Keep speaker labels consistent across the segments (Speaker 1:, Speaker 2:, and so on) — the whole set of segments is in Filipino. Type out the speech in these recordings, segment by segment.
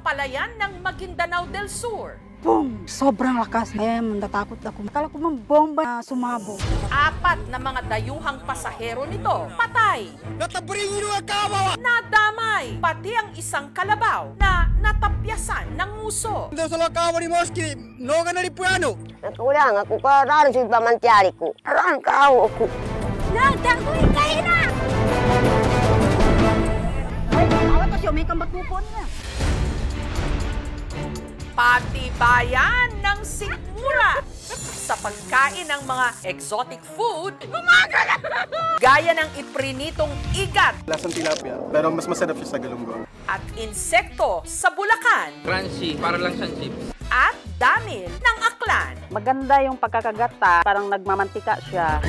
Speaker 1: palayan ng Maguindanao del Sur.
Speaker 2: Boom! Sobrang lakas. Kaya natakot ako. Akala ko mang bomba na sumabog.
Speaker 1: 4 na mga dayuhang pasahero nito patay. Nadamay pati ang isang kalabaw na natapyasan ng nguso.
Speaker 3: Nakulang ako karaan sa pamantyari ko. Karaan kao ako.
Speaker 2: Nagdagoy kayo na! Ay, awat ko siya. May kambatupon niya.
Speaker 1: Patibayan ng sikmura sa pagkain ng mga exotic food gaya ng iprinitong igat
Speaker 4: Lasang tilapia, pero mas masarap siya sa galunggong.
Speaker 1: at insekto sa Bulacan
Speaker 5: Crunchy, para lang siyang chips.
Speaker 1: at damil ng Aklan.
Speaker 2: Maganda yung pagkakagata. Parang nagmamantika siya.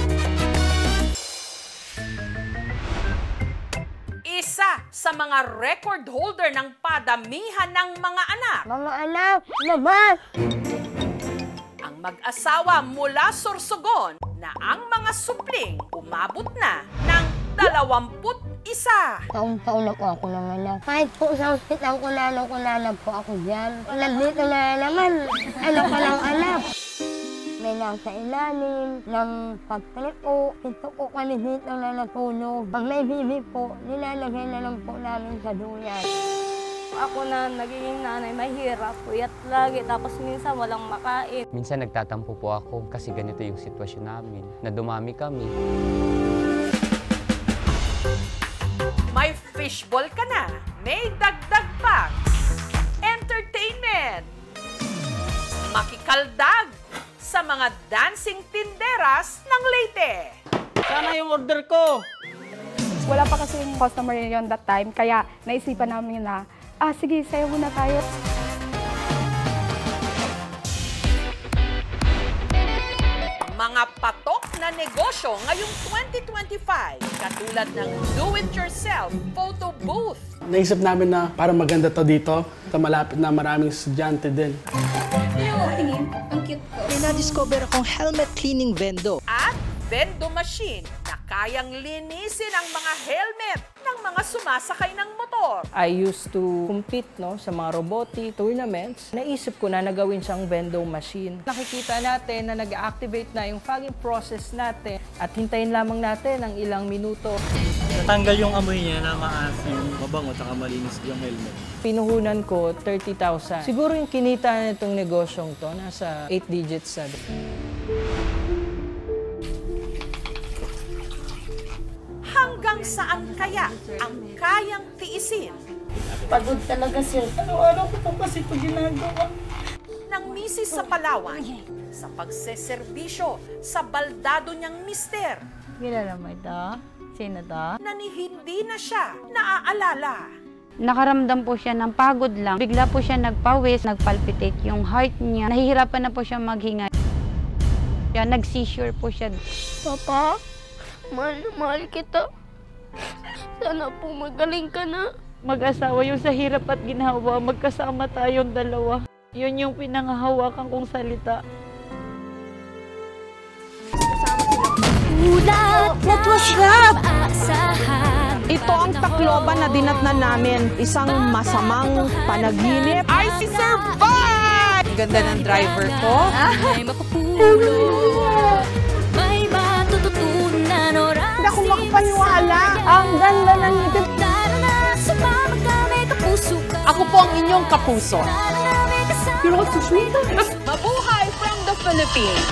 Speaker 1: Isa sa mga record holder ng padamihan ng mga anak.
Speaker 3: Mga anak, naman!
Speaker 1: Ang mag-asawa mula Sorsogon na ang mga supling umabot na ng 21.
Speaker 3: Taon-taon na po ako nanganak. Kahit po sa hospital ko na po ako dyan. Nandito na naman. Ano ka lang anak? May nasa ilalim ng pagpalit po. Ito po kami dito na natulog. Pag may bibi po, nilalagay na lang po namin sa duyan.
Speaker 6: Ako na nagiging nanay, mahirap, puyat lagi, tapos minsan walang makain.
Speaker 7: Minsan nagtatampo po ako kasi ganito yung sitwasyon namin, na dumami kami.
Speaker 1: May fishball ka na, may dagdag pa. Entertainment! Makikaldag sa mga dancing tinderas ng Leyte.
Speaker 5: Sana yung order ko!
Speaker 6: Wala pa kasi yung customer yon that time, kaya naisipan namin na, sige, sayo muna tayo.
Speaker 1: Mga patok na negosyo ngayong 2025, katulad ng do-it-yourself photo booth.
Speaker 8: Naisip namin na parang maganda to dito, sa malapit na maraming estudyante din.
Speaker 9: May na-discover akong helmet cleaning vendo.
Speaker 1: At vendo machine na kayang linisin ang mga helmet ng mga sumasakay ng motor.
Speaker 10: I used to compete sa mga robotic tournaments. Naisip ko na nagawin siyang vendo machine. Nakikita natin na nag-activate na yung fogging process natin at hintayin lamang natin ng ilang minuto.
Speaker 5: Natanggal yung amoy niya na maasim, mabango, at malinis yung helmet.
Speaker 10: Pinuhunan ko 30,000. Siguro yung kinita na itong negosyong to, nasa 8 digits na.
Speaker 1: Hanggang saan kaya ang kayang tiisin
Speaker 2: Pagod talaga sir. Ano-ano ko po kasi ito ginagawa.
Speaker 1: ng misis sa Palawan sa pagseserbisyo sa baldado niyang mister
Speaker 6: Kilala mo ito? Sino to?
Speaker 1: na ni hindi na siya naaalala.
Speaker 11: Nakaramdam po siya ng pagod lang. Bigla po siya nagpawis, nagpalpitate yung heart niya. Nahihirapan na po siya maghinga. Nag-seizure po siya.
Speaker 6: Papa, mahal kita. Sana po magaling ka na.
Speaker 11: Mag-asawa yung sa hirap at ginhawa, magkasama tayong dalawa. Yun yung pinangahawakan kong salita.
Speaker 2: What was that? Ito ang Tacloban na dinatnan namin. Isang masamang panaginip. I survived! Ganda ng driver ko. Hindi ako makapaniwala. Ang ganda ng ngipin. Ako po ang inyong kapuso. You're also sweet. Mabuhay from the Philippines.